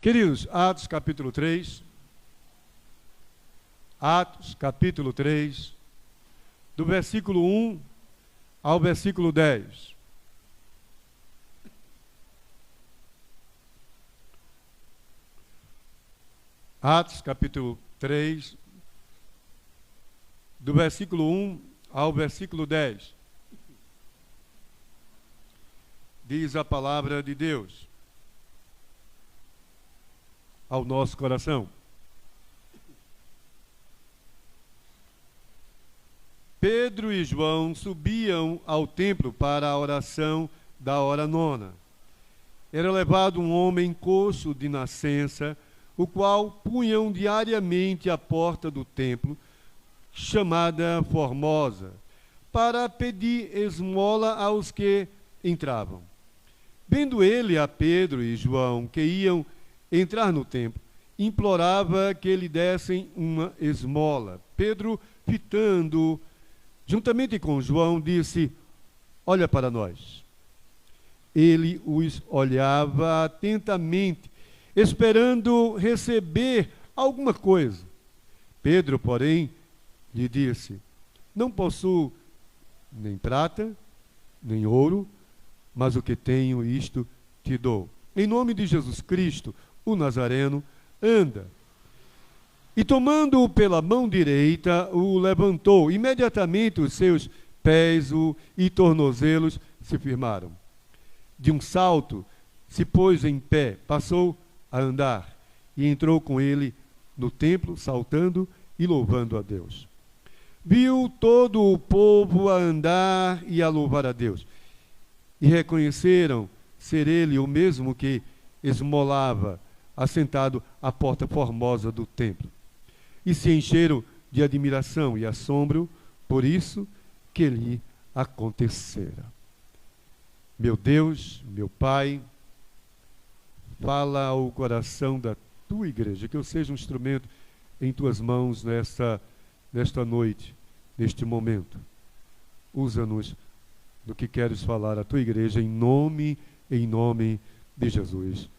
Queridos, Atos capítulo 3, do versículo 1 ao versículo 10. Atos capítulo 3, do versículo 1 ao versículo 10. Diz a palavra de Deus ao nosso coração. Pedro e João subiam ao templo para a oração da hora nona. Era levado um homem coxo de nascença, o qual punham diariamente à porta do templo, chamada Formosa, para pedir esmola aos que entravam. Vendo ele a Pedro e João, que iam entrar no templo, implorava que lhe dessem uma esmola. Pedro, fitando juntamente com João, disse: olha para nós. Ele os olhava atentamente, esperando receber alguma coisa. Pedro, porém, lhe disse: não possuo nem prata, nem ouro, mas o que tenho, isto te dou. Em nome de Jesus Cristo, o Nazareno, anda. E tomando-o pela mão direita, o levantou. Imediatamente os seus pés e tornozelos se firmaram. De um salto, se pôs em pé, passou a andar, e entrou com ele no templo, saltando e louvando a Deus. Viu todo o povo a andar e a louvar a Deus, e reconheceram ser ele o mesmo que esmolava, assentado à porta formosa do templo. E se encheram de admiração e assombro por isso que lhe acontecera. Meu Deus, meu Pai, fala ao coração da tua igreja, que eu seja um instrumento em tuas mãos nesta noite, neste momento. Usa-nos do que queres falar à tua igreja, em nome de Jesus.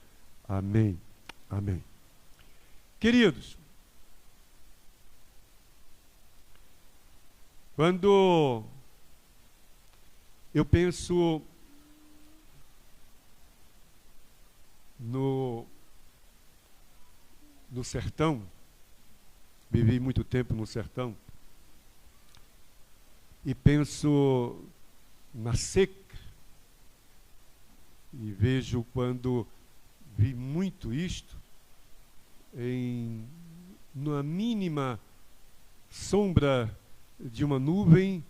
Amém. Amém. Queridos, quando eu penso no sertão, vivi muito tempo no sertão, e penso na seca, e vejo quando vi muito isto, na mínima sombra de uma nuvem,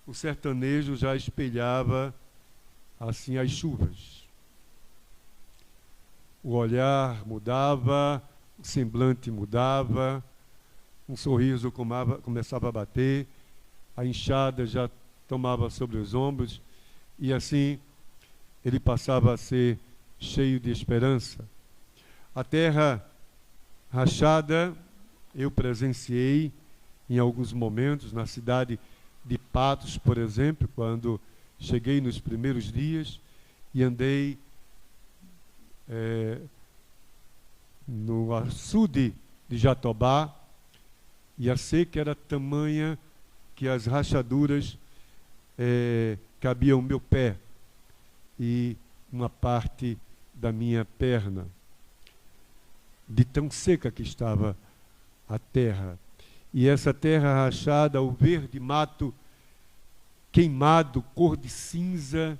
o sertanejo já espelhava assim as chuvas. O olhar mudava, o semblante mudava, um sorriso começava a bater, a enxada já tomava sobre os ombros, e assim ele passava a ser cheio de esperança. A terra rachada eu presenciei em alguns momentos, na cidade de Patos, por exemplo, quando cheguei nos primeiros dias e andei no açude de Jatobá, e a seca era tamanha que as rachaduras cabiam ao meu pé e uma parte da minha perna, de tão seca que estava a terra. E essa terra rachada, o verde mato queimado, cor de cinza.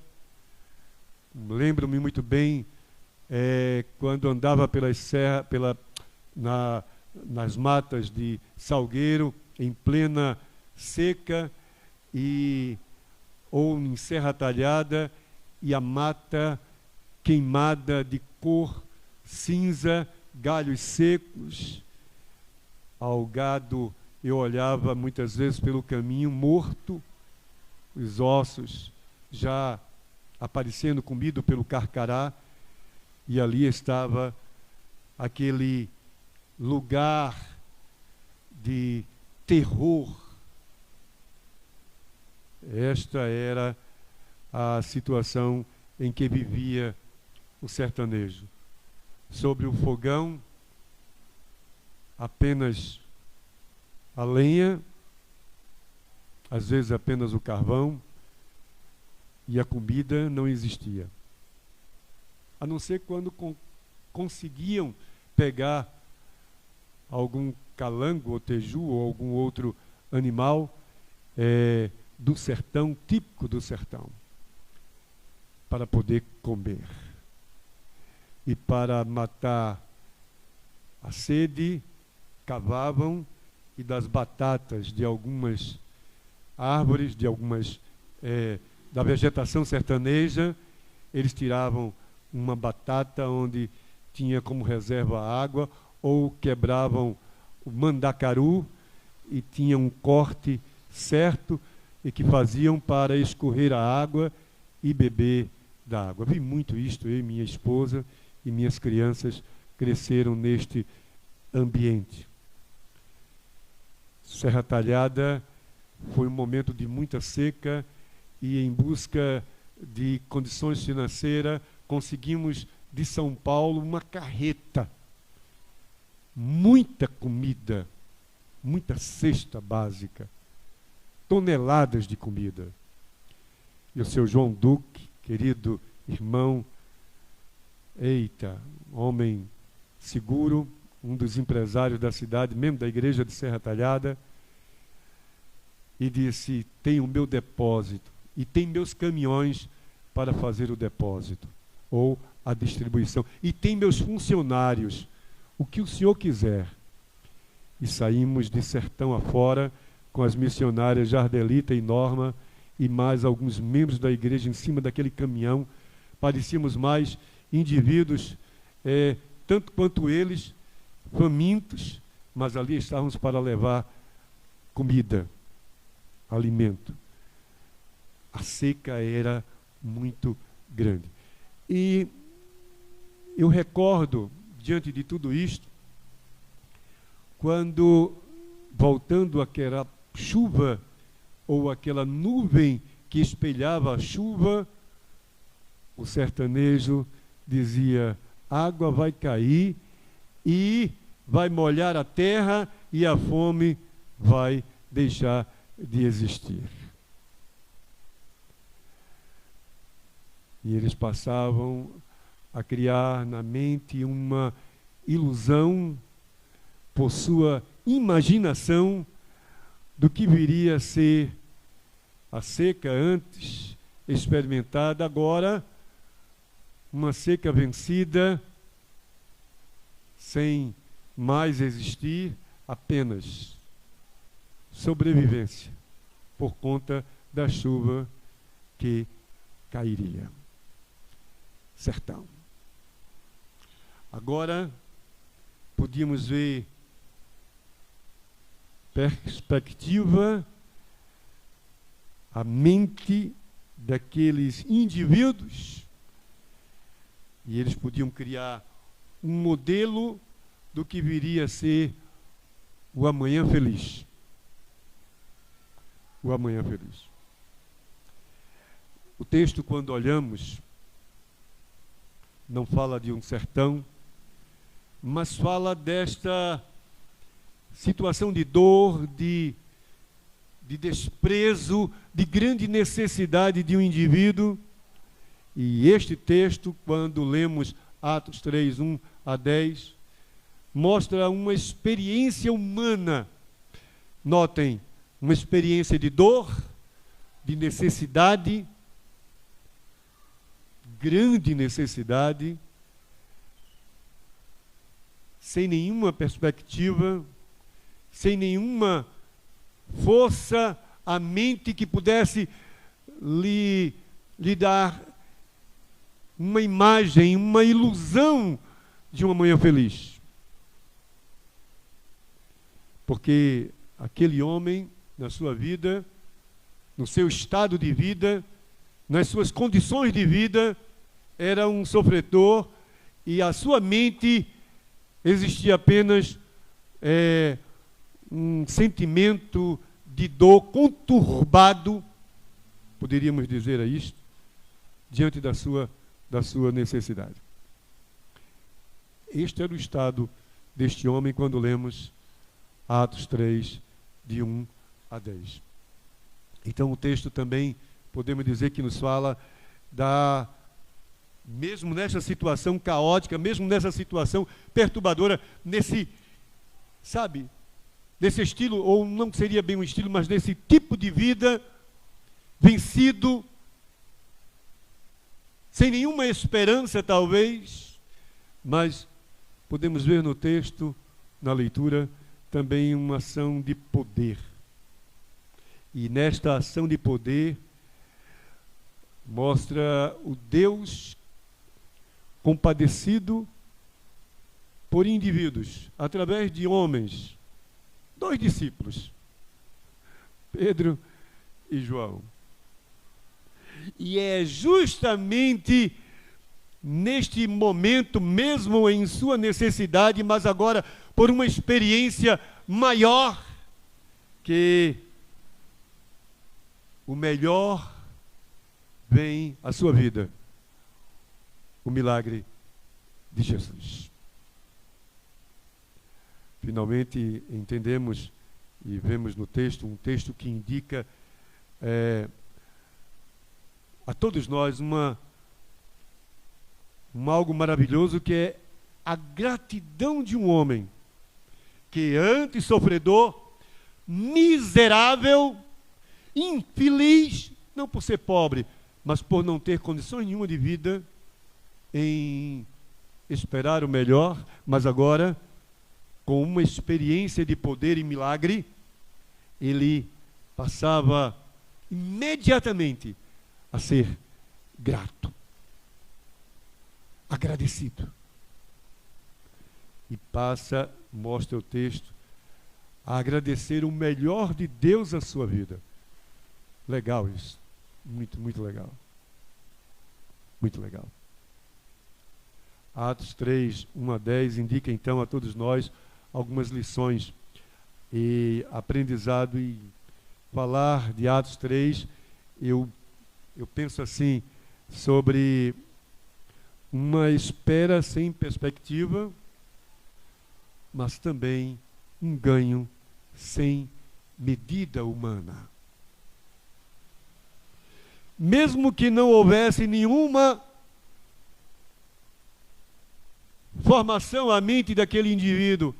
Lembro-me muito bem quando andava pelas serras, nas matas de Salgueiro, em plena seca, ou em Serra Talhada, e a mata queimada de cor cinza, galhos secos. Ao gado eu olhava muitas vezes pelo caminho morto, os ossos já aparecendo comido pelo carcará, e ali estava aquele lugar de terror. Esta era a situação em que vivia o sertanejo. sobre o fogão apenas a lenha, às vezes apenas o carvão, e a comida não existia. A não ser quando conseguiam pegar algum calango ou teju ou algum outro animal do sertão, típico do sertão, para poder comer. E para matar a sede, cavavam e das batatas de algumas árvores, da vegetação sertaneja, eles tiravam uma batata onde tinha como reserva água, ou quebravam o mandacaru e tinha um corte certo e que faziam para escorrer a água e beber da água. Vi muito isto, eu e minha esposa e minhas crianças cresceram neste ambiente. Serra Talhada foi um momento de muita seca e, em busca de condições financeiras, conseguimos de São Paulo uma carreta, muita comida, muita cesta básica, toneladas de comida. E o seu João Duque, querido irmão, homem seguro, um dos empresários da cidade, membro da igreja de Serra Talhada, e disse: tem o meu depósito e tem meus caminhões para fazer o depósito ou a distribuição, e tem meus funcionários, o que o senhor quiser. E saímos de sertão afora com as missionárias Jardelita e Norma e mais alguns membros da igreja em cima daquele caminhão. Parecíamos mais indivíduos, tanto quanto eles, famintos, mas ali estávamos para levar comida, alimento. A seca era muito grande. E eu recordo, diante de tudo isto, quando, voltando àquela chuva, ou aquela nuvem que espelhava a chuva, o sertanejo dizia: água vai cair e vai molhar a terra e a fome vai deixar de existir. E eles passavam a criar na mente uma ilusão, por sua imaginação, do que viria a ser a seca antes experimentada, agora uma seca vencida, sem mais existir, apenas sobrevivência, por conta da chuva que cairia. Sertão. Agora, podíamos ver perspectiva, a mente daqueles indivíduos, e eles podiam criar um modelo do que viria a ser o amanhã feliz. O amanhã feliz. O texto, quando olhamos, não fala de um sertão, mas fala desta situação de dor, de desprezo, de grande necessidade de um indivíduo. E este texto, quando lemos Atos 3, 1 a 10, mostra uma experiência humana. Notem, uma experiência de dor, de necessidade, grande necessidade, sem nenhuma perspectiva, sem nenhuma força, a mente que pudesse lhe dar uma imagem, uma ilusão de uma manhã feliz. Porque aquele homem, na sua vida, no seu estado de vida, nas suas condições de vida, era um sofredor, e a sua mente existia apenas um sentimento de dor conturbado, poderíamos dizer isto, diante da sua necessidade. Este era o estado deste homem quando lemos Atos 3, de 1 a 10. Então o texto também, podemos dizer que nos fala mesmo nessa situação caótica, mesmo nessa situação perturbadora, nesse estilo, ou não seria bem um estilo, mas nesse tipo de vida vencido, sem nenhuma esperança talvez, mas podemos ver no texto, na leitura, também uma ação de poder. E nesta ação de poder, mostra o Deus compadecido por indivíduos, através de homens, 2 discípulos, Pedro e João. E é justamente neste momento, mesmo em sua necessidade, mas agora por uma experiência maior, que o melhor vem à sua vida, o milagre de Jesus. Finalmente entendemos e vemos no texto, um texto que indica a todos nós algo maravilhoso, que é a gratidão de um homem que antes sofredor, miserável, infeliz, não por ser pobre, mas por não ter condições nenhuma de vida, em esperar o melhor, mas agora, com uma experiência de poder e milagre, ele passava imediatamente a ser grato, agradecido. E mostra o texto, a agradecer o melhor de Deus à sua vida. Legal isso. Muito, muito legal. Muito legal. Atos 3, 1 a 10, indica então a todos nós algumas lições e aprendizado. E falar de Atos 3, eu penso assim, sobre uma espera sem perspectiva, mas também um ganho sem medida humana. Mesmo que não houvesse nenhuma formação à mente daquele indivíduo,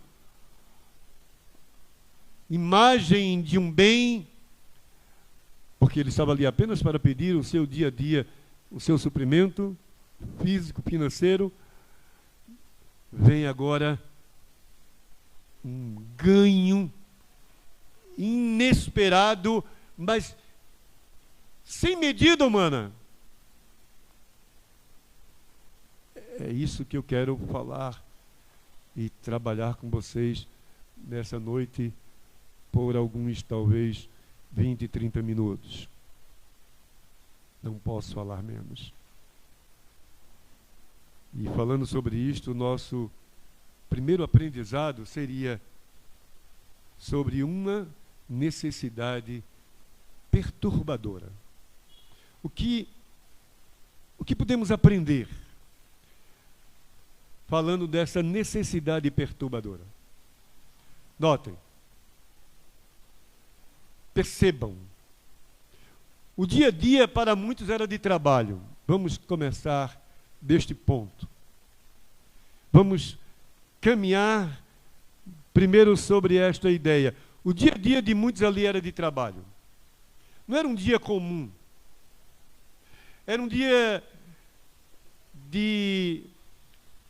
imagem de um bem, porque ele estava ali apenas para pedir o seu dia a dia, o seu suprimento físico, financeiro, vem agora um ganho inesperado, mas sem medida humana. É isso que eu quero falar e trabalhar com vocês nessa noite por alguns, talvez, 20, 30 minutos. Não posso falar menos. E falando sobre isto, o nosso primeiro aprendizado seria sobre uma necessidade perturbadora. O que podemos aprender falando dessa necessidade perturbadora? Notem, percebam, o dia a dia para muitos era de trabalho. Vamos começar deste ponto. Vamos caminhar primeiro sobre esta ideia. O dia a dia de muitos ali era de trabalho. Não era um dia comum. Era um dia de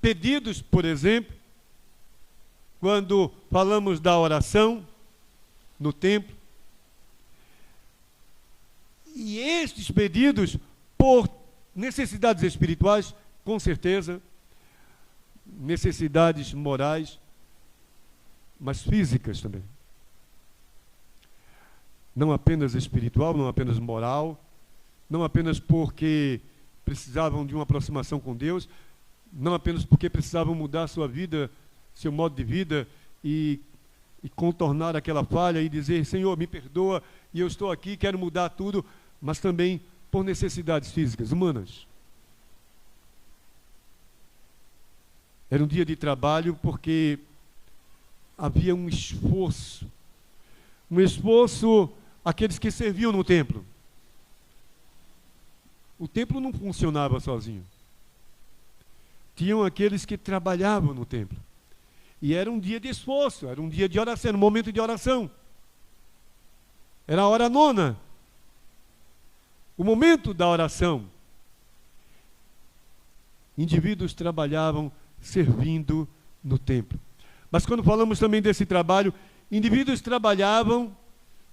pedidos, por exemplo, quando falamos da oração no templo. E estes pedidos, por necessidades espirituais, com certeza, necessidades morais, mas físicas também. Não apenas espiritual, não apenas moral, não apenas porque precisavam de uma aproximação com Deus, não apenas porque precisavam mudar sua vida, seu modo de vida e contornar aquela falha e dizer, Senhor, me perdoa, e eu estou aqui, quero mudar tudo, mas também por necessidades físicas, humanas. Era um dia de trabalho porque havia um esforço, aqueles que serviam no templo. O templo não funcionava sozinho. Tinham aqueles que trabalhavam no templo. E era um dia de esforço, era um dia de oração, um momento de oração. Era a hora nona. O momento da oração. Indivíduos trabalhavam servindo no templo. Mas quando falamos também desse trabalho, indivíduos trabalhavam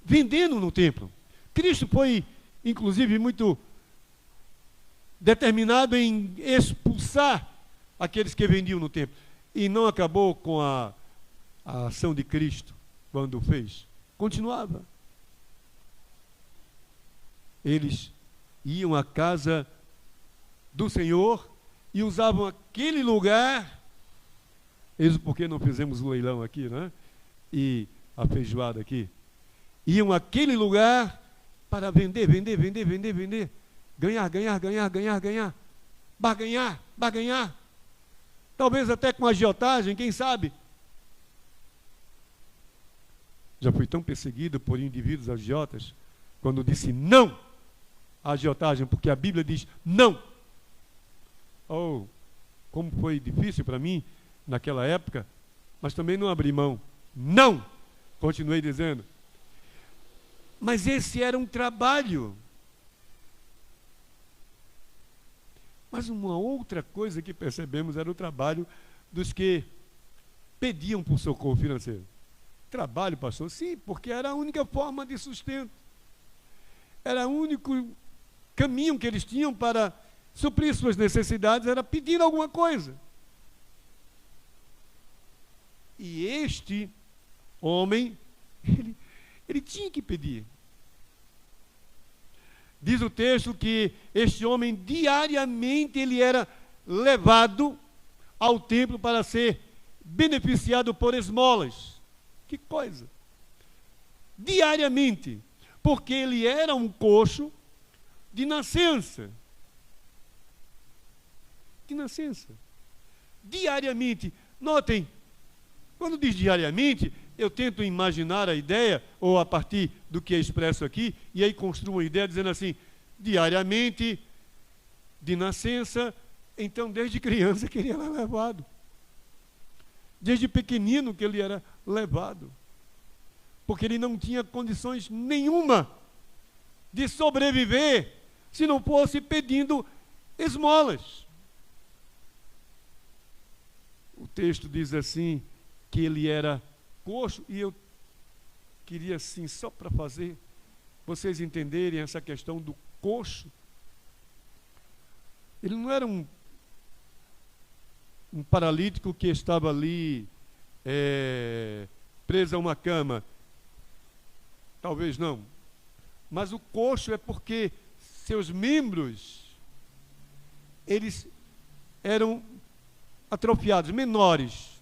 vendendo no templo. Cristo foi, inclusive, muito determinado em expulsar aqueles que vendiam no templo. E não acabou com a ação de Cristo quando o fez. Continuava. Eles iam à casa do Senhor e usavam aquele lugar. Isso porque não fizemos o leilão aqui, né? E a feijoada aqui. Iam àquele lugar para vender. Ganhar. Barganhar. Talvez até com agiotagem, quem sabe? Já fui tão perseguido por indivíduos agiotas, quando disse não à agiotagem, porque a Bíblia diz não. Oh, como foi difícil para mim naquela época, mas também não abri mão. Não! Continuei dizendo. Mas esse era um trabalho. Mas uma outra coisa que percebemos era o trabalho dos que pediam por socorro financeiro. Trabalho, pastor? Sim, porque era a única forma de sustento. Era o único caminho que eles tinham para suprir suas necessidades, era pedir alguma coisa. E este homem, ele tinha que pedir. Diz o texto que este homem diariamente ele era levado ao templo para ser beneficiado por esmolas. Que coisa! Diariamente, porque ele era um coxo de nascença. Diariamente. Notem, quando diz diariamente, eu tento imaginar a ideia, ou a partir do que é expresso aqui, e aí construo uma ideia dizendo assim, diariamente, de nascença, então desde criança que ele era levado. Desde pequenino que ele era levado. Porque ele não tinha condições nenhuma de sobreviver se não fosse pedindo esmolas. O texto diz assim, que ele era coxo, e eu queria assim, só para fazer vocês entenderem essa questão do coxo. Ele não era um paralítico que estava ali preso a uma cama. Talvez não. Mas o coxo é porque seus membros, eles eram atrofiados, menores.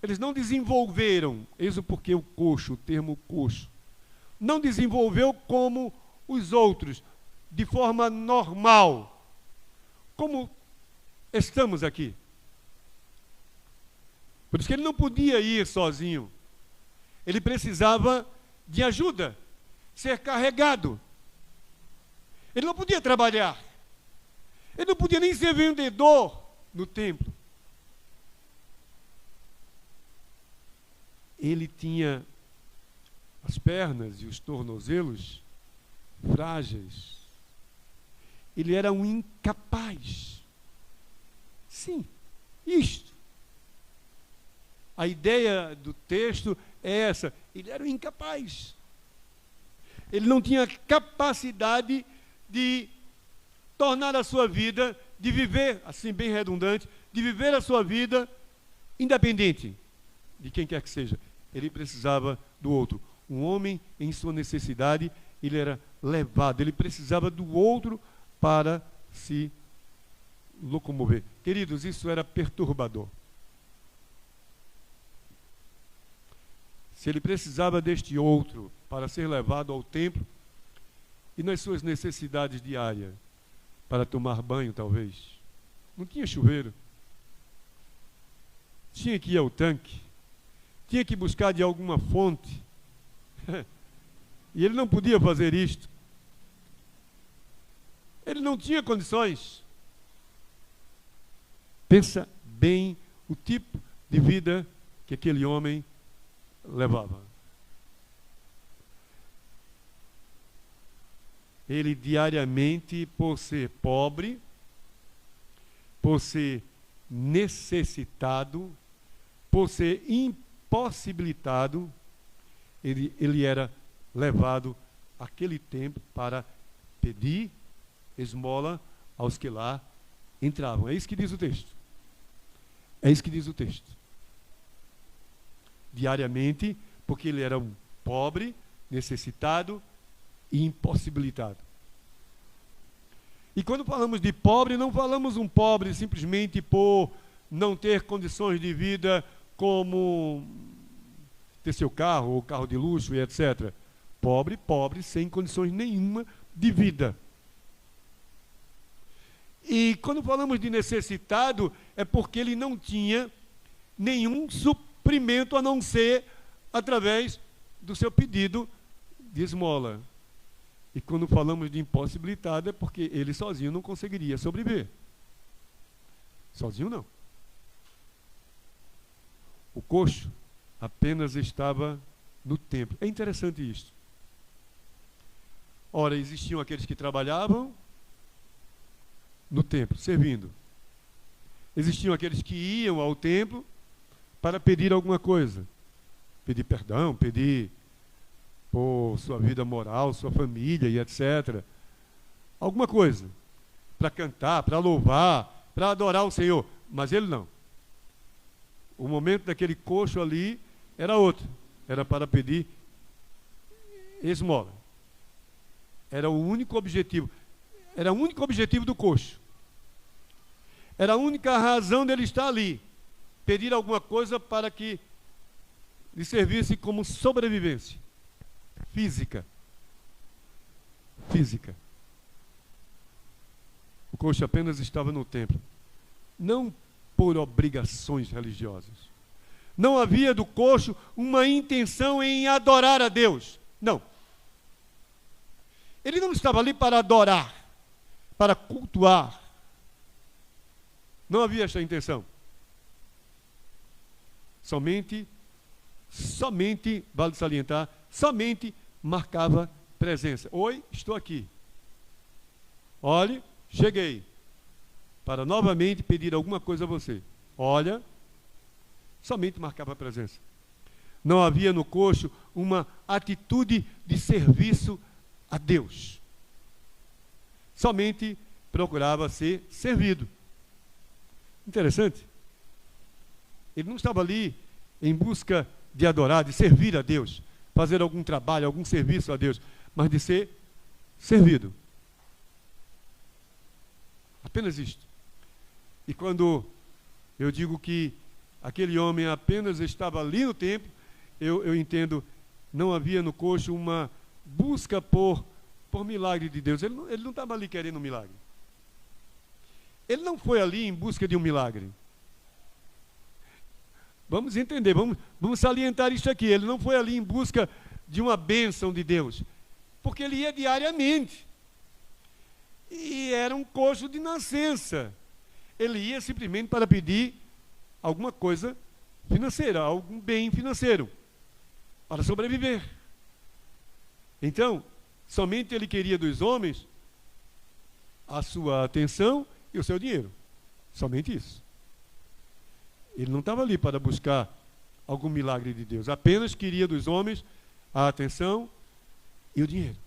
Eles não desenvolveram, isso porque o coxo, o termo coxo, não desenvolveu como os outros, de forma normal, como estamos aqui. Por isso que ele não podia ir sozinho. Ele precisava de ajuda, ser carregado. Ele não podia trabalhar. Ele não podia nem ser vendedor no templo. Ele tinha as pernas e os tornozelos frágeis. Ele era um incapaz. Sim, isto. A ideia do texto é essa. Ele era um incapaz. Ele não tinha capacidade de tornar a sua vida, de viver, assim bem redundante, de viver a sua vida independente de quem quer que seja. Ele precisava do outro. Um homem, em sua necessidade, ele era levado. Ele precisava do outro para se locomover. Queridos, isso era perturbador. Se ele precisava deste outro para ser levado ao templo, e nas suas necessidades diárias, para tomar banho, talvez. Não tinha chuveiro. tinha que ir ao tanque, tinha que buscar de alguma fonte, e ele não podia fazer isto. Ele não tinha condições. Pensa bem o tipo de vida que aquele homem levava. Ele diariamente, por ser pobre, por ser necessitado, por ser impossibilitado, ele era levado aquele tempo para pedir esmola aos que lá entravam. É isso que diz o texto. É isso que diz o texto. Diariamente, porque ele era um pobre, necessitado e impossibilitado. E quando falamos de pobre, não falamos um pobre simplesmente por não ter condições de vida como ter seu carro, ou carro de luxo e etc. Pobre, pobre, sem condições nenhuma de vida. E quando falamos de necessitado, é porque ele não tinha nenhum suprimento a não ser através do seu pedido de esmola. E quando falamos de impossibilitado, é porque ele sozinho não conseguiria sobreviver. Sozinho não. O coxo apenas estava no templo. É interessante isso. Ora, existiam aqueles que trabalhavam no templo, servindo. Existiam aqueles que iam ao templo para pedir alguma coisa. Pedir perdão, pedir por sua vida moral, sua família e etc. Alguma coisa. Para cantar, para louvar, para adorar o Senhor. Mas ele não. O momento daquele coxo ali era outro. Era para pedir esmola. Era o único objetivo. Era o único objetivo do coxo. Era a única razão dele estar ali. Pedir alguma coisa para que lhe servisse como sobrevivência. Física. Física. O coxo apenas estava no templo. Não por obrigações religiosas. Não havia do coxo uma intenção em adorar a Deus. Não. Ele não estava ali para adorar, para cultuar. Não havia essa intenção. Somente, vale salientar, somente marcava presença. Oi, estou aqui. Olhe, cheguei. Para novamente pedir alguma coisa a você. Olha, somente marcava presença. Não havia no coxo uma atitude de serviço a Deus. Somente procurava ser servido. Interessante. Ele não estava ali em busca de adorar, de servir a Deus, fazer algum trabalho, algum serviço a Deus, mas de ser servido. Apenas isto. E quando eu digo que aquele homem apenas estava ali no templo, eu entendo, não havia no coxo uma busca por milagre de Deus. Ele não estava ali querendo um milagre. Ele não foi ali em busca de um milagre. Vamos entender, vamos salientar isso aqui. Ele não foi ali em busca de uma bênção de Deus, porque ele ia diariamente. E era um coxo de nascença. Ele ia simplesmente para pedir alguma coisa financeira, algum bem financeiro, para sobreviver. Então, somente ele queria dos homens a sua atenção e o seu dinheiro. Somente isso. Ele não estava ali para buscar algum milagre de Deus. Apenas queria dos homens a atenção e o dinheiro.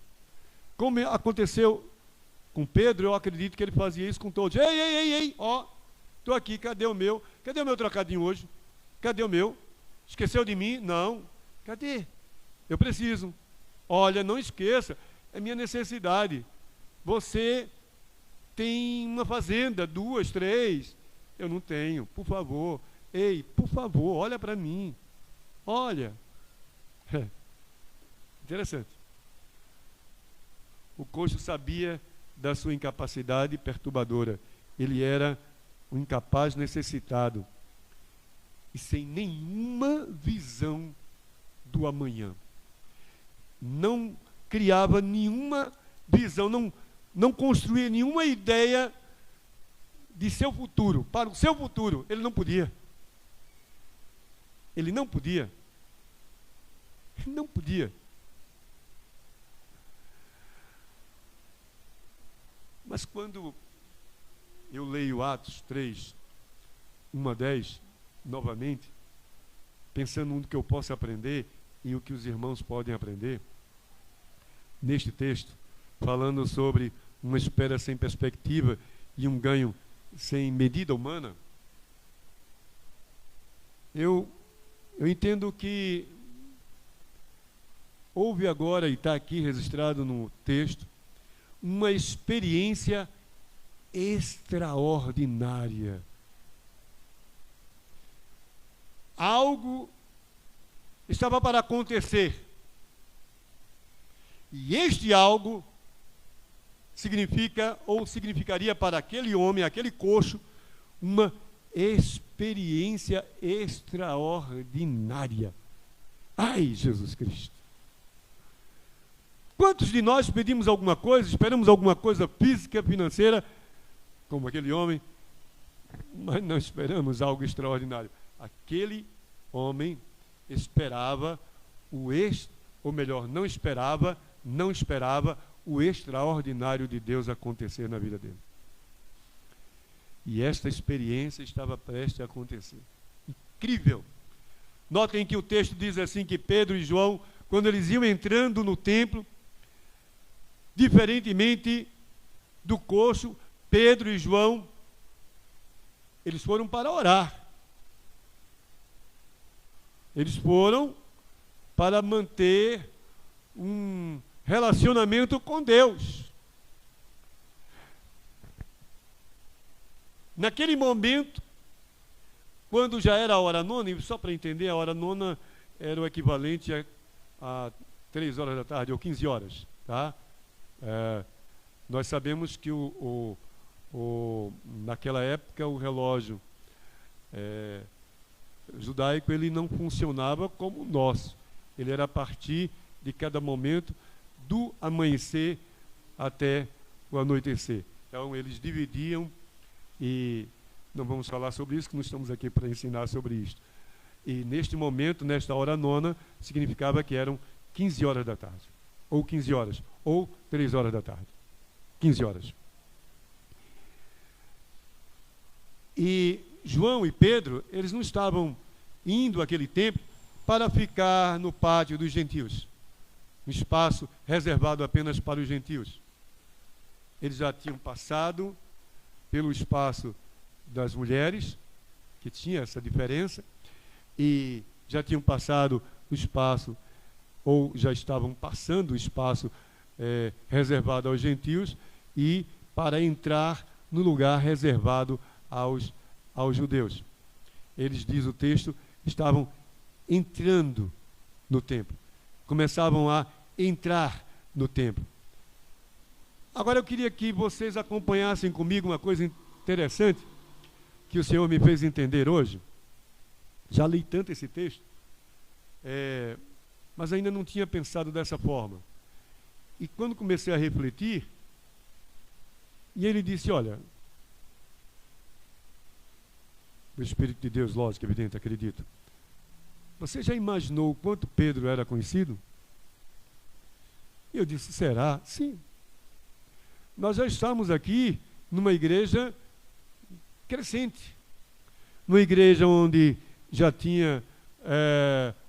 Como aconteceu com Pedro, eu acredito que ele fazia isso com todos. Ei, ó, estou aqui, cadê o meu? Cadê o meu trocadinho hoje? Cadê o meu? Esqueceu de mim? Não. Cadê? Eu preciso. Olha, não esqueça, é minha necessidade. Você tem uma fazenda, 2, 3. Eu não tenho, por favor. Ei, por favor, olha para mim. Olha. Interessante. O coxo sabia da sua incapacidade perturbadora. Ele era um incapaz necessitado. e sem nenhuma visão do amanhã. Não criava nenhuma visão, não construía nenhuma ideia de seu futuro. Para o seu futuro, ele não podia. Ele não podia. Ele não podia. Mas quando eu leio Atos 3, 1 a 10, novamente, pensando no que eu posso aprender e o que os irmãos podem aprender, neste texto, falando sobre uma espera sem perspectiva e um ganho sem medida humana, eu entendo que houve agora, e está aqui registrado no texto, uma experiência extraordinária. Algo estava para acontecer. E este algo significa, ou significaria para aquele homem, aquele coxo, uma experiência extraordinária. Ai, Jesus Cristo! Quantos de nós pedimos alguma coisa, esperamos alguma coisa física, financeira, como aquele homem, mas não esperamos algo extraordinário? Aquele homem esperava ou melhor, não esperava o extraordinário de Deus acontecer na vida dele. E esta experiência estava prestes a acontecer. Incrível! Notem que o texto diz assim, que Pedro e João, quando eles iam entrando no templo, diferentemente do coxo, Pedro e João, eles foram para orar. Eles foram para manter um relacionamento com Deus. Naquele momento, quando já era a hora nona, e só para entender, a hora nona era o equivalente a 3 horas da tarde, ou 15 horas, tá? Nós sabemos que naquela época o relógio judaico ele não funcionava como o nosso. Ele era a partir de cada momento do amanhecer até o anoitecer. Então eles dividiam, e não vamos falar sobre isso, que não estamos aqui para ensinar sobre isto. E neste momento, nesta hora nona, significava que eram 15 horas da tarde, ou 15 horas, ou 3 horas da tarde. 15 horas. E João e Pedro, eles não estavam indo àquele templo para ficar no pátio dos gentios, um espaço reservado apenas para os gentios. Eles já tinham passado pelo espaço das mulheres, que tinha essa diferença, e já tinham passado o espaço, ou já estavam passando o espaço reservado aos gentios, e para entrar no lugar reservado aos judeus. Eles, diz o texto, estavam entrando no templo, começavam a entrar no templo. Agora eu queria que vocês acompanhassem comigo uma coisa interessante que o Senhor me fez entender hoje. Já li tanto esse texto, mas ainda não tinha pensado dessa forma. E quando comecei a refletir, e ele disse, olha, o Espírito de Deus, lógico, evidente, acredito. Você já imaginou o quanto Pedro era conhecido? E eu disse, será? Sim. Nós já estamos aqui numa igreja crescente. Numa igreja onde já tinha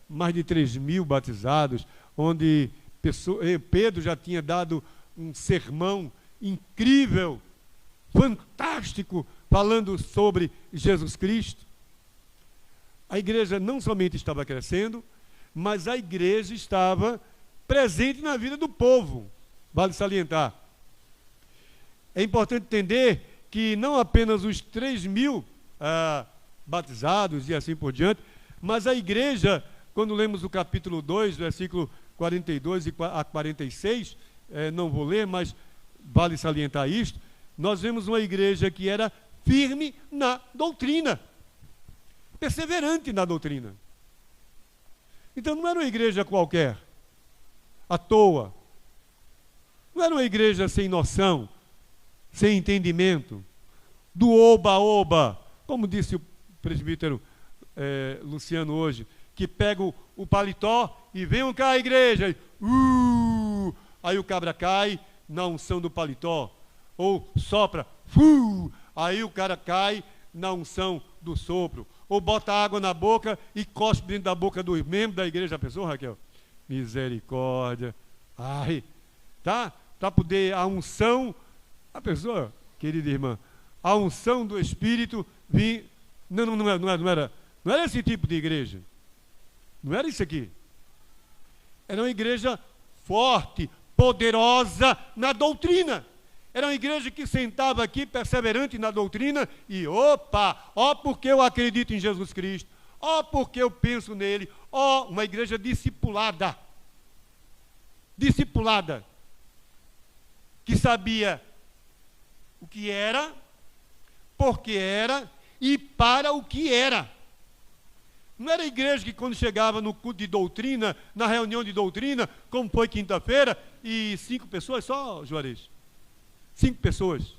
mais de 3.000 batizados, onde Pedro já tinha dado um sermão incrível, fantástico, falando sobre Jesus Cristo. A igreja não somente estava crescendo, mas a igreja estava presente na vida do povo. Vale salientar. É importante entender que não apenas os 3.000 batizados e assim por diante, mas a igreja, quando lemos o capítulo 2, versículo 42 a 46, não vou ler, mas vale salientar isto, nós vemos uma igreja que era firme na doutrina. perseverante na doutrina. Então não era uma igreja qualquer, à toa. Não era uma igreja sem noção, sem entendimento, do oba-oba, como disse o presbítero Luciano hoje, que pega o paletó e venham cá a igreja, aí o cabra cai na unção do paletó, ou sopra, aí o cara cai na unção do sopro, ou bota água na boca e cospe dentro da boca dos membros da igreja. A pessoa, Raquel, misericórdia, ai, tá? Para poder a unção, a pessoa, querida irmã, a unção do Espírito vir. Não era esse tipo de igreja. Não era isso aqui. Era uma igreja forte, poderosa na doutrina. Era uma igreja que sentava aqui, perseverante na doutrina, e porque eu acredito em Jesus Cristo, porque eu penso nele, uma igreja discipulada. Discipulada. Que sabia o que era, porque era e para o que era. Não era a igreja que quando chegava no culto de doutrina, na reunião de doutrina, como foi quinta-feira, e 5 pessoas só, Juarez? 5 pessoas.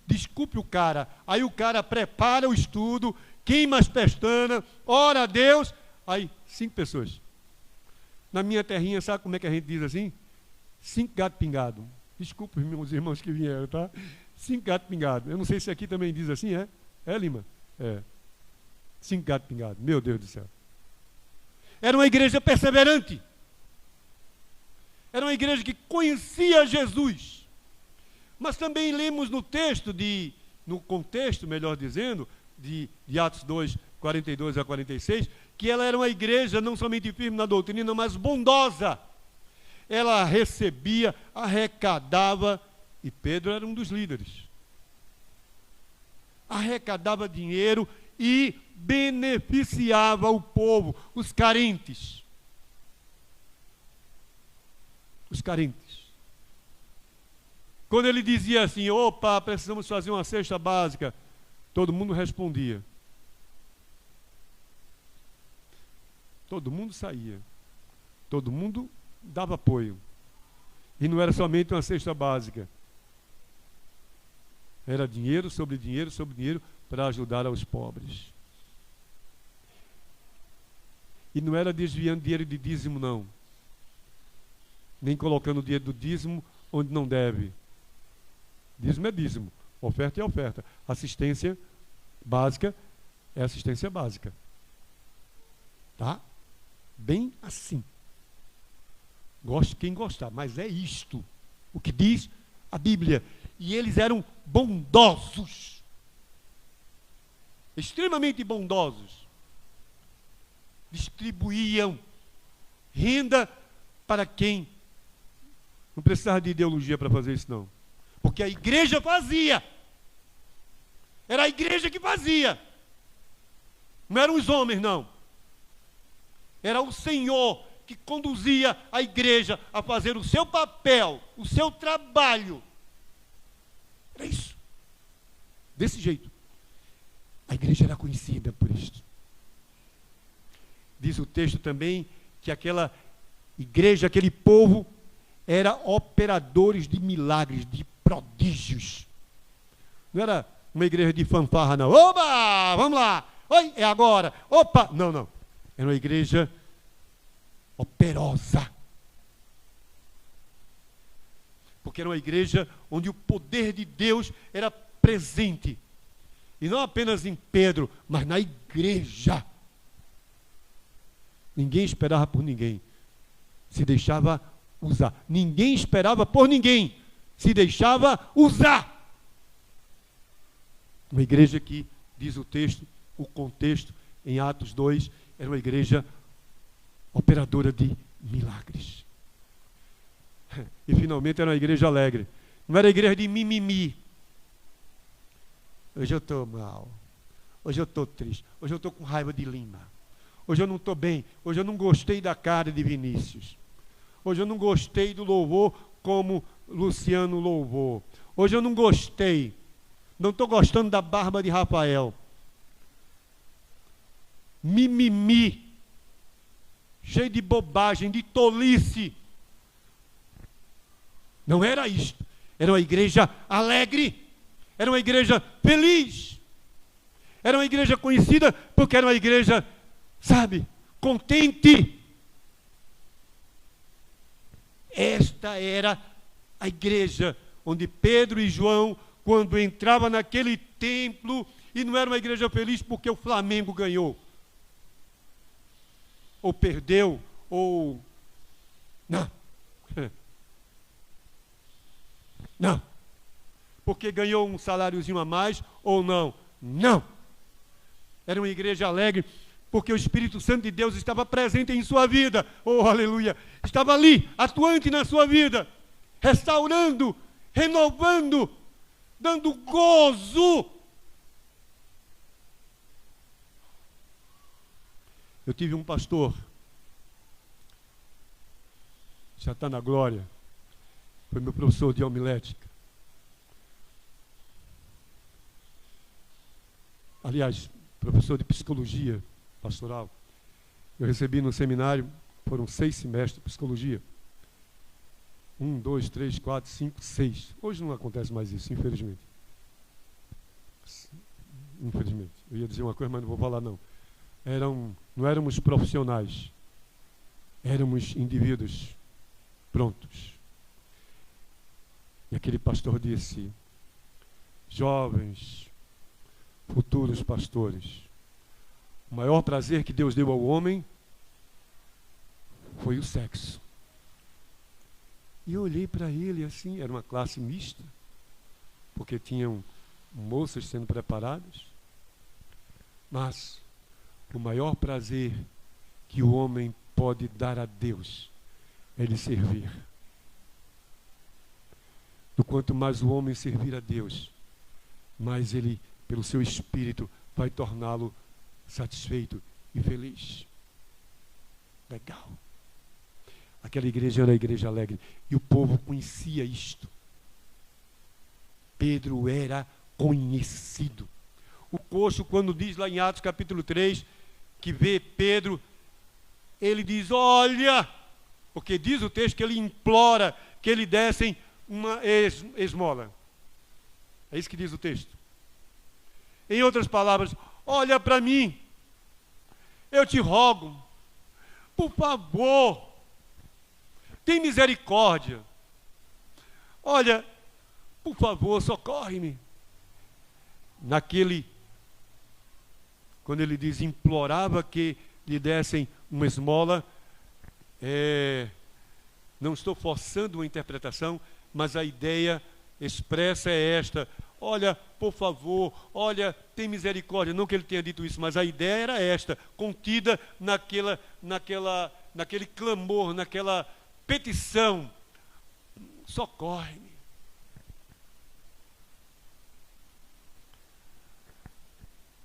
Desculpe o cara. Aí o cara prepara o estudo, queima as pestanas, ora a Deus, aí 5 pessoas. Na minha terrinha, sabe como é que a gente diz assim? 5 gatos pingados. Desculpa os meus irmãos que vieram, tá? 5 gatos pingados. Eu não sei se aqui também diz assim, é? É, Lima? É. 5 gatos pingados. Meu Deus do céu. Era uma igreja perseverante. Era uma igreja que conhecia Jesus. Mas também lemos no texto, no contexto, melhor dizendo, de Atos 2, 42 a 46, que ela era uma igreja não somente firme na doutrina, mas bondosa. Ela recebia, arrecadava, e Pedro era um dos líderes. Arrecadava dinheiro e beneficiava o povo, os carentes. Os carentes. Quando ele dizia assim, precisamos fazer uma cesta básica, todo mundo respondia. Todo mundo saía. Todo mundo dava apoio. E não era somente uma cesta básica. Era dinheiro sobre dinheiro sobre dinheiro para ajudar aos pobres. E não era desviando dinheiro de dízimo, não. Nem colocando o dinheiro do dízimo onde não deve. Dízimo é dízimo. Oferta é oferta. Assistência básica é assistência básica. Tá? Bem assim. Goste quem gostar, mas é isto o que diz a Bíblia. E eles eram bondosos, extremamente bondosos. Distribuíam renda para quem não precisava de ideologia para fazer isso, não, porque a igreja fazia. Era a igreja que fazia, não eram os homens, não. Era o Senhor que conduzia a igreja a fazer o seu papel, o seu trabalho. Era isso. Desse jeito. A igreja era conhecida por isto. Diz o texto também que aquela igreja, aquele povo, era operadores de milagres, de prodígios. Não era uma igreja de fanfarra, não. Oba, vamos lá. Oi, é agora. Opa, não. Era uma igreja operosa. Porque era uma igreja onde o poder de Deus era presente. E não apenas em Pedro, mas na igreja. Ninguém esperava por ninguém. Se deixava usar. Ninguém esperava por ninguém. Se deixava usar. Uma igreja que, diz o texto, o contexto, em Atos 2, era uma igreja operadora de milagres. E finalmente era uma igreja alegre. Não era igreja de mimimi. Hoje eu estou mal. Hoje eu estou triste. Hoje eu estou com raiva de Lima. Hoje eu não estou bem. Hoje eu não gostei da cara de Vinícius. Hoje eu não gostei do louvor como Luciano louvou. Hoje eu não gostei. Não estou gostando da barba de Rafael. mimimi, cheio de bobagem, de tolice. Não era isto. Era uma igreja alegre, era uma igreja feliz, era uma igreja conhecida porque era uma igreja, sabe, contente. Esta era a igreja onde Pedro e João, quando entravam naquele templo, e não era uma igreja feliz porque o Flamengo ganhou, ou perdeu, ou... Não. Não. Porque ganhou um saláriozinho a mais, ou não. Não. Era uma igreja alegre, porque o Espírito Santo de Deus estava presente em sua vida. Oh, aleluia. Estava ali, atuante na sua vida, restaurando, renovando, dando gozo. Eu tive um pastor, já está na glória, foi meu professor de homilética. Aliás, professor de psicologia pastoral. Eu recebi no seminário, foram 6 semestres de psicologia. 1, 2, 3, 4, 5, 6. Hoje não acontece mais isso, infelizmente. Infelizmente. Eu ia dizer uma coisa, mas não vou falar não. Não éramos profissionais. Éramos indivíduos prontos. E aquele pastor disse: jovens, futuros pastores, o maior prazer que Deus deu ao homem foi o sexo. E eu olhei para ele assim, era uma classe mista, porque tinham moças sendo preparadas, mas o maior prazer que o homem pode dar a Deus é lhe servir. Do quanto mais o homem servir a Deus, mais ele, pelo seu espírito, vai torná-lo satisfeito e feliz. Legal. Aquela igreja era a igreja alegre. E o povo conhecia isto. Pedro era conhecido. O coxo, quando diz lá em Atos capítulo 3, que vê Pedro, ele diz: olha, porque diz o texto que ele implora que lhe dessem uma esmola. É isso que diz o texto. Em outras palavras, olha para mim, eu te rogo, por favor, tem misericórdia. Olha, por favor, socorre-me. Quando ele diz implorava que lhe dessem uma esmola, não estou forçando uma interpretação, mas a ideia expressa é esta: olha, por favor, olha, tem misericórdia. Não que ele tenha dito isso, mas a ideia era esta, contida naquele clamor, naquela petição: socorre-me.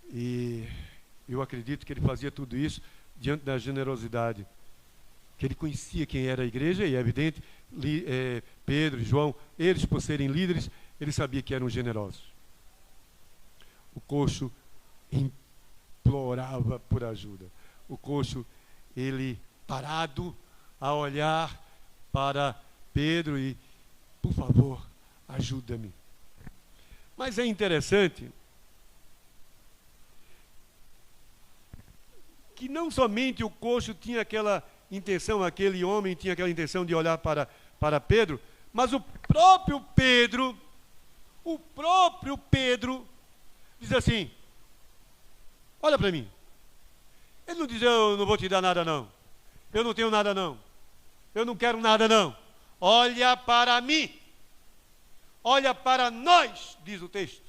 E eu acredito que ele fazia tudo isso diante da generosidade, que ele conhecia quem era a igreja, e é evidente, Pedro e João, eles por serem líderes, ele sabia que eram generosos. O coxo implorava por ajuda. O coxo, ele parado a olhar para Pedro e: por favor, ajuda-me. Mas é interessante que não somente o coxo tinha aquela intenção, aquele homem tinha aquela intenção de olhar para Pedro, mas o próprio Pedro diz assim: olha para mim. Ele não diz: eu não vou te dar nada não, eu não tenho nada não, eu não quero nada não. Olha para mim, olha para nós, diz o texto.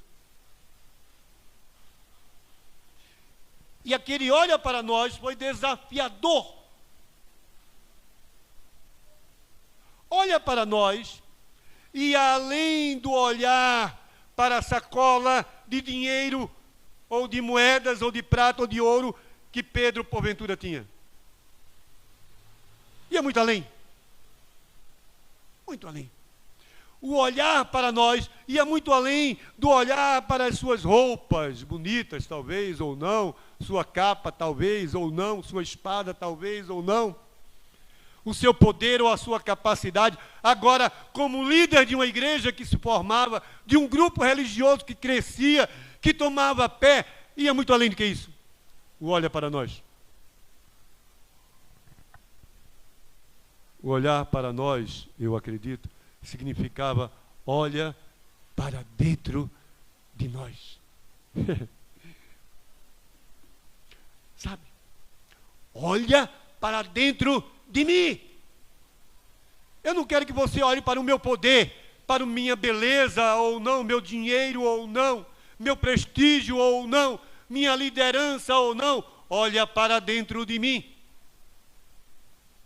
E aquele olha para nós foi desafiador. Olha para nós, e além do olhar para a sacola de dinheiro, ou de moedas, ou de prata, ou de ouro, que Pedro porventura tinha. Ia muito além. Muito além. O olhar para nós ia muito além do olhar para as suas roupas bonitas, talvez ou não, sua capa, talvez ou não, sua espada, talvez ou não, o seu poder ou a sua capacidade. Agora, como líder de uma igreja que se formava, de um grupo religioso que crescia, que tomava pé, ia muito além do que isso. O olha para nós. O olhar para nós, eu acredito, significava: olha para dentro de nós. Sabe? Olha para dentro de mim. Eu não quero que você olhe para o meu poder, para a minha beleza ou não, meu dinheiro ou não, meu prestígio ou não, minha liderança ou não. Olha para dentro de mim.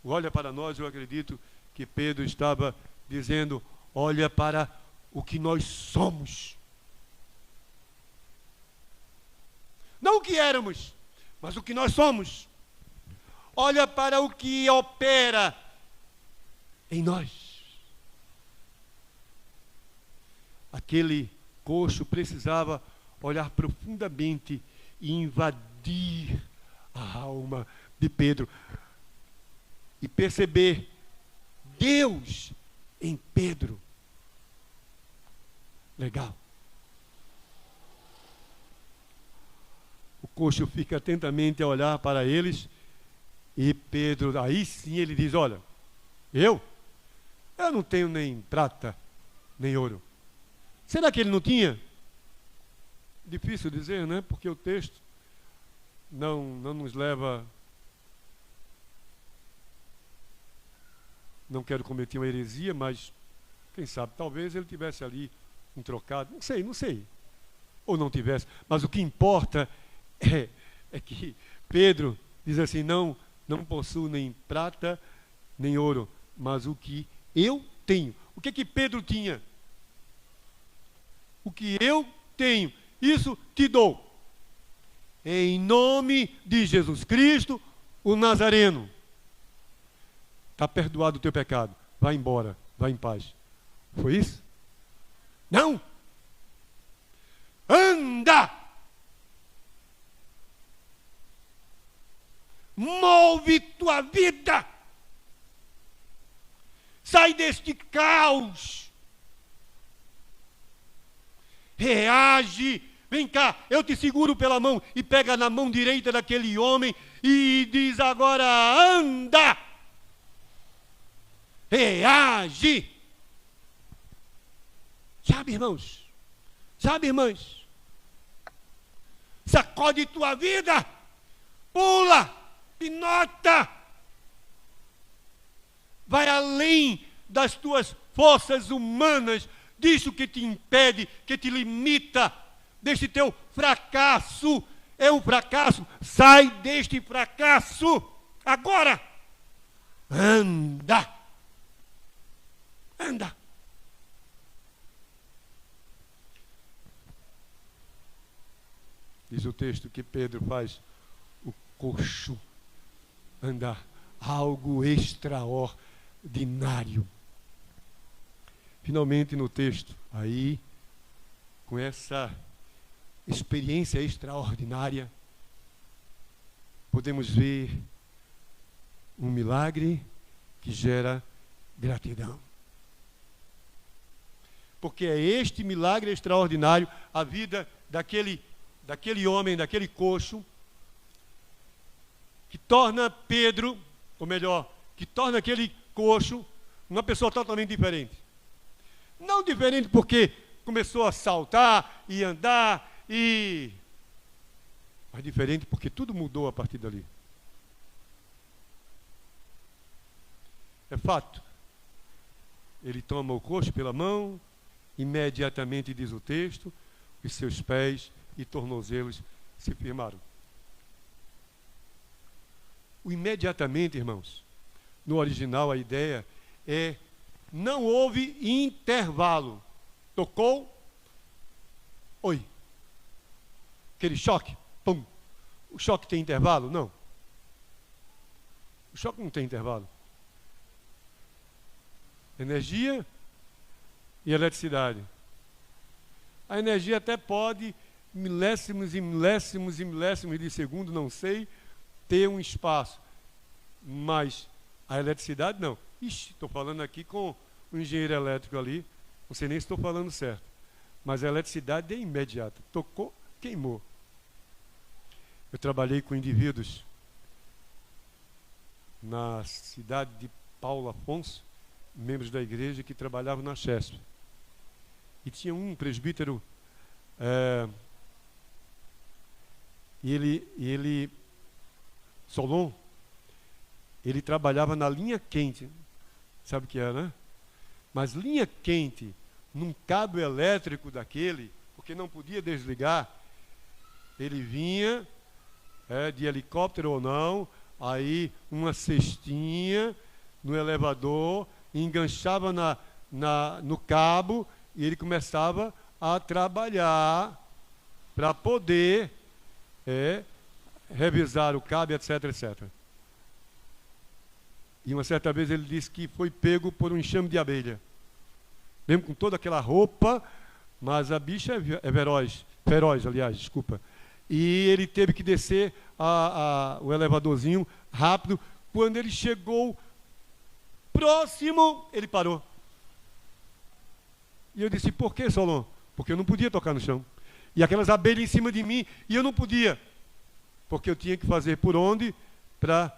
Olha para nós, eu acredito que Pedro estava dizendo: olha para o que nós somos. Não o que éramos, mas o que nós somos. Olha para o que opera em nós. Aquele coxo precisava olhar profundamente e invadir a alma de Pedro e perceber Deus em Pedro. Legal. O coxo fica atentamente a olhar para eles e Pedro, aí sim ele diz: olha, eu não tenho nem prata, nem ouro. Será que ele não tinha? Difícil dizer, né? Porque o texto não nos leva... Não quero cometer uma heresia, mas quem sabe, talvez ele tivesse ali um trocado. Não sei. Ou não tivesse. Mas o que importa é que Pedro diz assim: não possuo nem prata, nem ouro, mas o que eu tenho. O que Pedro tinha? O que eu tenho, isso te dou. Em nome de Jesus Cristo, o Nazareno. Está perdoado o teu pecado. Vai embora, vai em paz. Foi isso? Não! Anda! Move tua vida! Sai deste caos! Reage! Vem cá, eu te seguro pela mão e pega na mão direita daquele homem e diz agora: anda! Reage! Sabe, irmãos? Sabe, irmãs? Sacode tua vida! Pula! Pinota! Vai além das tuas forças humanas, disso que te impede, que te limita, deste teu fracasso. É um fracasso. Sai deste fracasso agora! Anda! Anda! Diz o texto que Pedro faz o coxo andar. Algo extraordinário. Finalmente no texto, aí, com essa experiência extraordinária, podemos ver um milagre que gera gratidão. Porque é este milagre extraordinário, a vida daquele homem, daquele coxo, que torna Pedro, ou melhor, que torna aquele coxo uma pessoa totalmente diferente. Não diferente porque começou a saltar e andar, mas diferente porque tudo mudou a partir dali. É fato. Ele toma o coxo pela mão, imediatamente, diz o texto, os seus pés e tornozelos se firmaram. O imediatamente, irmãos, no original a ideia é: não houve intervalo. Tocou, oi. Aquele choque, pum. O choque tem intervalo? Não. O choque não tem intervalo. Energia e eletricidade. A energia até pode, milésimos e milésimos e milésimos de segundo, não sei, ter um espaço. Mas a eletricidade não. Ixi, estou falando aqui com um engenheiro elétrico ali, não sei nem se estou falando certo. Mas a eletricidade é imediata. Tocou, queimou. Eu trabalhei com indivíduos na cidade de Paulo Afonso, membros da igreja que trabalhavam na Chesp. E tinha um presbítero, Solon, ele trabalhava na linha quente. Sabe o que é, né? Mas linha quente, num cabo elétrico daquele, porque não podia desligar, ele vinha, de helicóptero ou não, aí uma cestinha no elevador, enganchava no cabo, e ele começava a trabalhar para poder revisar o cabo, etc, etc. E uma certa vez ele disse que foi pego por um enxame de abelha. Mesmo com toda aquela roupa, mas a bicha é feroz, aliás, desculpa. E ele teve que descer o elevadorzinho rápido. Quando ele chegou próximo, ele parou. E eu disse, por que, Solon? Porque eu não podia tocar no chão. E aquelas abelhas em cima de mim, e eu não podia. Porque eu tinha que fazer por onde para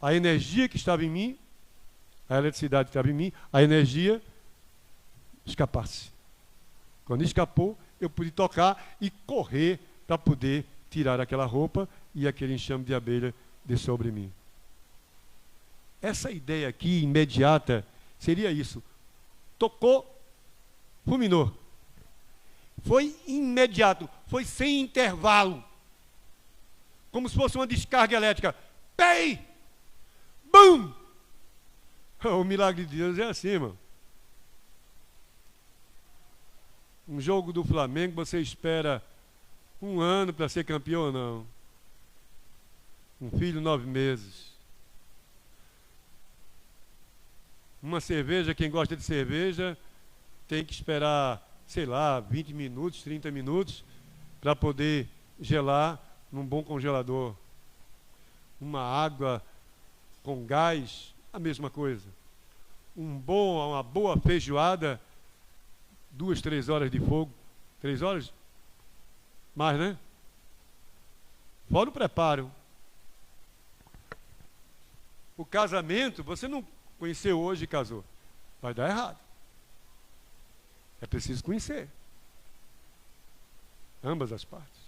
a energia que estava em mim, a eletricidade que estava em mim, a energia escapasse. Quando escapou, eu pude tocar e correr para poder tirar aquela roupa e aquele enxame de abelha de sobre mim. Essa ideia aqui, imediata, seria isso. Tocou, fulminou. Foi imediato, foi sem intervalo. Como se fosse uma descarga elétrica. Pei! Bum! O milagre de Deus é assim, irmão. Um jogo do Flamengo, você espera 1 ano para ser campeão ou não? Um filho, 9 meses. Uma cerveja, quem gosta de cerveja, tem que esperar, sei lá, 20 minutos, 30 minutos, para poder gelar num bom congelador. Uma água com gás, a mesma coisa. Uma boa feijoada, 2, 3 horas de fogo. 3 horas? Mais, né? Fora o preparo. O casamento, você não conheceu hoje e casou. Vai dar errado. É preciso conhecer. Ambas as partes.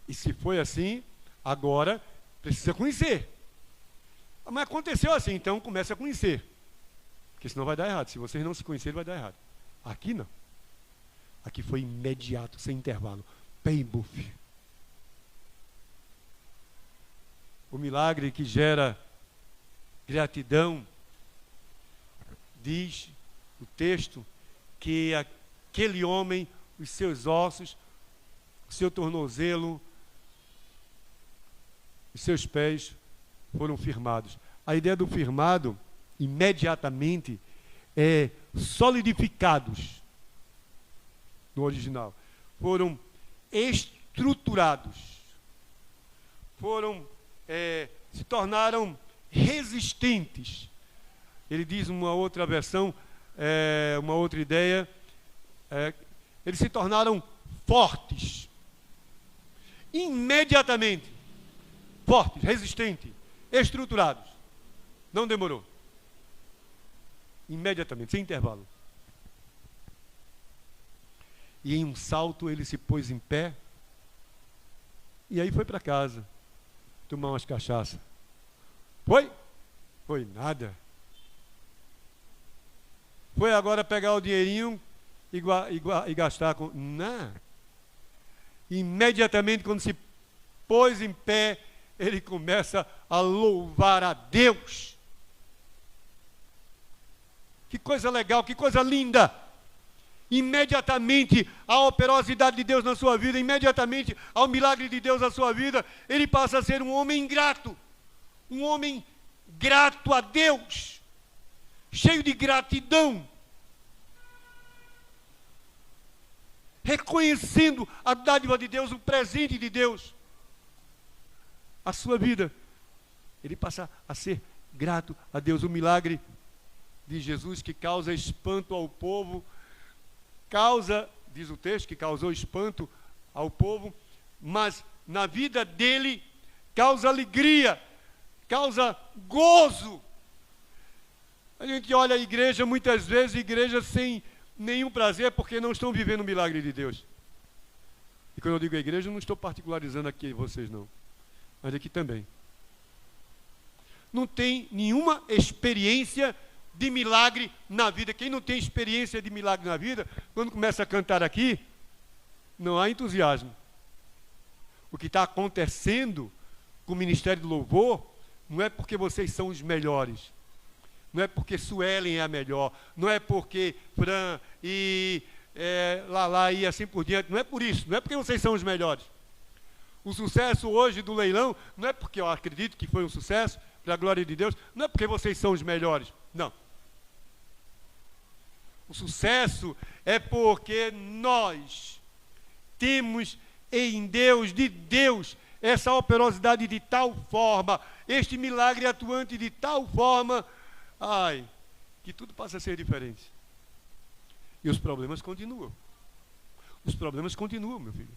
E se foi assim, agora precisa conhecer. Mas aconteceu assim, então comece a conhecer. Porque senão vai dar errado. Se vocês não se conhecerem, vai dar errado. Aqui não. Aqui foi imediato, sem intervalo. Bem buff. O milagre que gera gratidão, diz o texto, que aquele homem, os seus ossos, o seu tornozelo, os seus pés foram firmados. A ideia do firmado, imediatamente, é solidificados no original. Foram estruturados. Se tornaram resistentes. Ele diz uma outra versão, uma outra ideia, eles se tornaram fortes. Imediatamente. Fortes, resistentes, estruturados. Não demorou. Imediatamente, sem intervalo. E em um salto ele se pôs em pé. E aí foi para casa. Tomar umas cachaças. Foi? Foi nada. Foi agora pegar o dinheirinho e gastar com... Não. Imediatamente, quando se pôs em pé, ele começa a louvar a Deus. Que coisa legal, que coisa linda. Imediatamente a operosidade de Deus na sua vida, imediatamente ao milagre de Deus na sua vida, ele passa a ser um homem grato. Um homem grato a Deus, cheio de gratidão. reconhecendo a dádiva de Deus, o presente de Deus, a sua vida, ele passa a ser grato a Deus. O milagre de Jesus que causa espanto ao povo, diz o texto, que causou espanto ao povo, mas na vida dele causa alegria, causa gozo. A gente olha a igreja, muitas vezes, igreja sem nenhum prazer, porque não estão vivendo o milagre de Deus. E quando eu digo a igreja, eu não estou particularizando aqui vocês não, mas aqui também. Não tem nenhuma experiência de milagre na vida. Quem não tem experiência de milagre na vida, quando começa a cantar aqui, não há entusiasmo. O que está acontecendo com o Ministério do Louvor não é porque vocês são os melhores, não é porque Suelen é a melhor, não é porque Fran e Lala e assim por diante, não é por isso, não é porque vocês são os melhores. O sucesso hoje do leilão não é porque eu acredito que foi um sucesso, para a glória de Deus, não é porque vocês são os melhores, não. O sucesso é porque nós temos em Deus, de Deus, essa operosidade de tal forma, este milagre atuante de tal forma, que tudo passa a ser diferente. E os problemas continuam. Os problemas continuam, meu filho.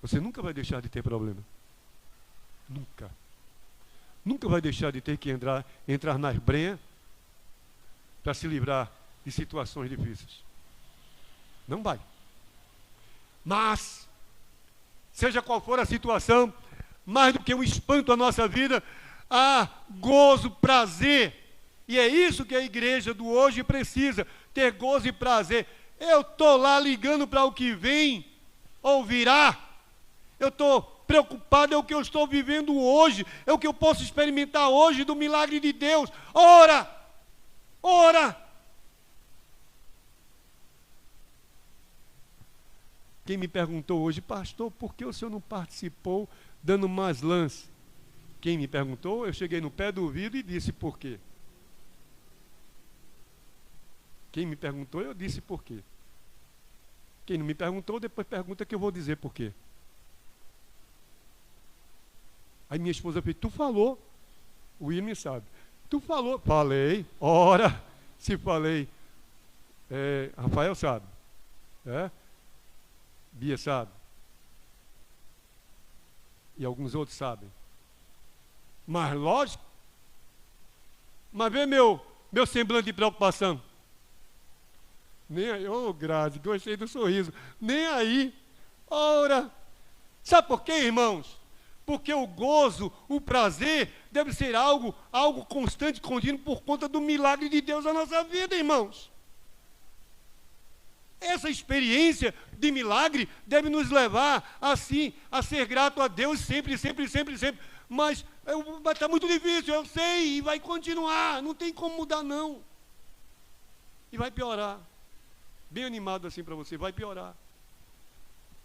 Você nunca vai deixar de ter problema. Nunca. Nunca vai deixar de ter que entrar nas brenhas para se livrar de situações difíceis. Não vai. Mas, seja qual for a situação, mais do que um espanto à nossa vida, há gozo, prazer. E é isso que a igreja do hoje precisa, ter gozo e prazer. Eu estou lá ligando para o que vem ou virá. Eu estou preocupado, é o que eu estou vivendo hoje, é o que eu posso experimentar hoje do milagre de Deus. Ora! Ora! Quem me perguntou hoje, pastor, por que o senhor não participou dando mais lance? Quem me perguntou, eu cheguei no pé do ouvido e disse por quê. Quem me perguntou, eu disse por quê. Quem não me perguntou, depois pergunta que eu vou dizer por quê. Aí minha esposa fez, tu falou. O William sabe. Tu falou. Falei. Ora, se falei. Rafael sabe. Bia sabe. E alguns outros sabem. Mas lógico. Mas vê meu semblante de preocupação. Nem aí. Oh, Grazi, gostei do sorriso. Nem aí. Ora. Sabe por quê, irmãos? Porque o gozo, o prazer, deve ser algo constante, contínuo, por conta do milagre de Deus na nossa vida, irmãos. Essa experiência de milagre deve nos levar, assim, a ser grato a Deus sempre, sempre, sempre, sempre. Mas vai estar muito difícil, eu sei, e vai continuar, não tem como mudar, não. E vai piorar. Bem animado assim para você, vai piorar.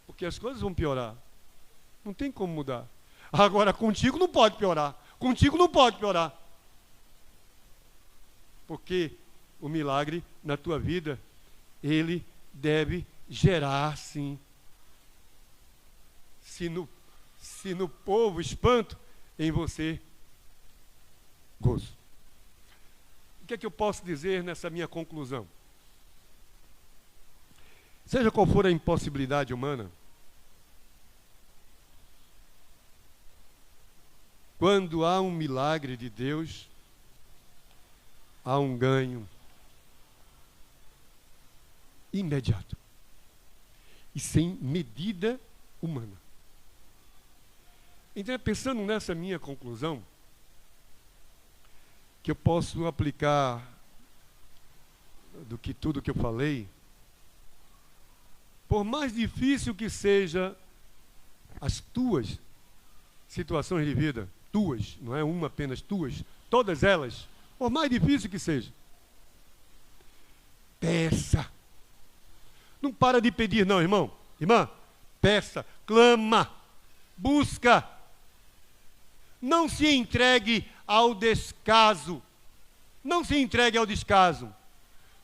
Porque as coisas vão piorar. Não tem como mudar. Agora, contigo não pode piorar. Contigo não pode piorar. Porque o milagre na tua vida, ele deve gerar, sim. Se no povo espanto, em você gozo. O que é que eu posso dizer nessa minha conclusão? Seja qual for a impossibilidade humana, quando há um milagre de Deus, há um ganho imediato e sem medida humana. Então, pensando nessa minha conclusão, que eu posso aplicar do que tudo que eu falei, por mais difícil que seja as tuas situações de vida, tuas, não é uma apenas, tuas, todas elas, por mais difícil que seja, peça. Não para de pedir não, irmão, irmã, peça, clama, busca. Não se entregue ao descaso, não se entregue ao descaso,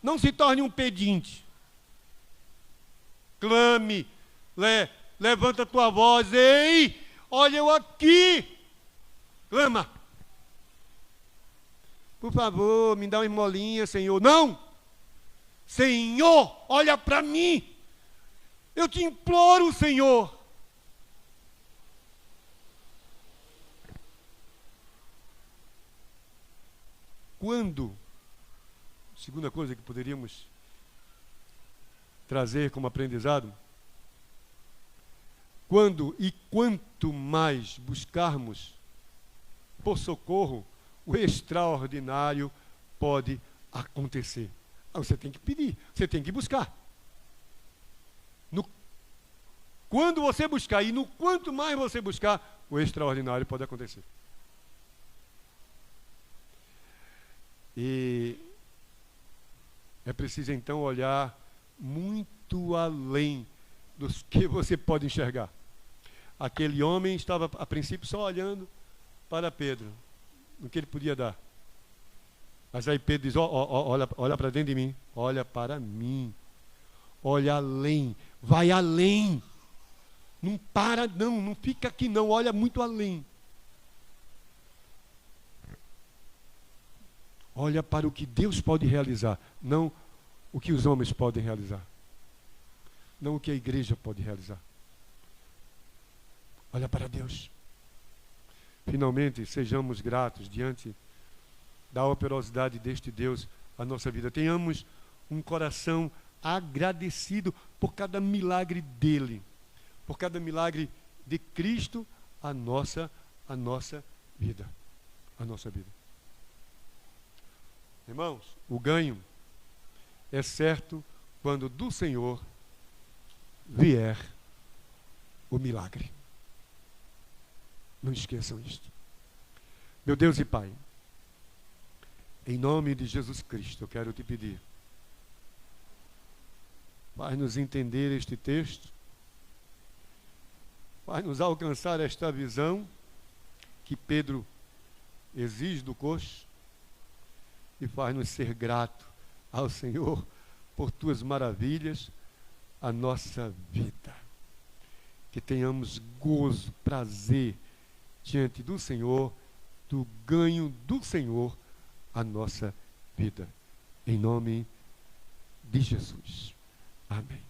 não se torne um pedinte. clame, levanta a tua voz, ei, olha eu aqui, clama. Por favor, me dá uma esmolinha, Senhor. Não! Senhor, olha para mim. Eu te imploro, Senhor. Quando, segunda coisa que poderíamos trazer como aprendizado, quando e quanto mais buscarmos por socorro, o extraordinário pode acontecer. Você tem que pedir, você tem que buscar. Quando você buscar e no quanto mais você buscar, o extraordinário pode acontecer. E é preciso então olhar muito além dos que você pode enxergar. Aquele homem estava a princípio só olhando para Pedro, no que ele podia dar. Mas aí Pedro diz, olha para dentro de mim, olha para mim, olha além, vai além. Não para não fica aqui não, olha muito além. Olha para o que Deus pode realizar, não o que os homens podem realizar. Não o que a igreja pode realizar. Olha para Deus. Finalmente, sejamos gratos diante da operosidade deste Deus à nossa vida. Tenhamos um coração agradecido por cada milagre dele, por cada milagre de Cristo à nossa vida. A nossa vida. Irmãos, o ganho é certo quando do Senhor vier o milagre. Não esqueçam isto. Meu Deus e Pai, em nome de Jesus Cristo, eu quero te pedir, faz-nos entender este texto, faz-nos alcançar esta visão que Pedro exige do coxo e faz-nos ser grato ao Senhor por tuas maravilhas, a nossa vida. Que tenhamos gozo, prazer diante do Senhor, do ganho do Senhor a nossa vida. Em nome de Jesus. Amém.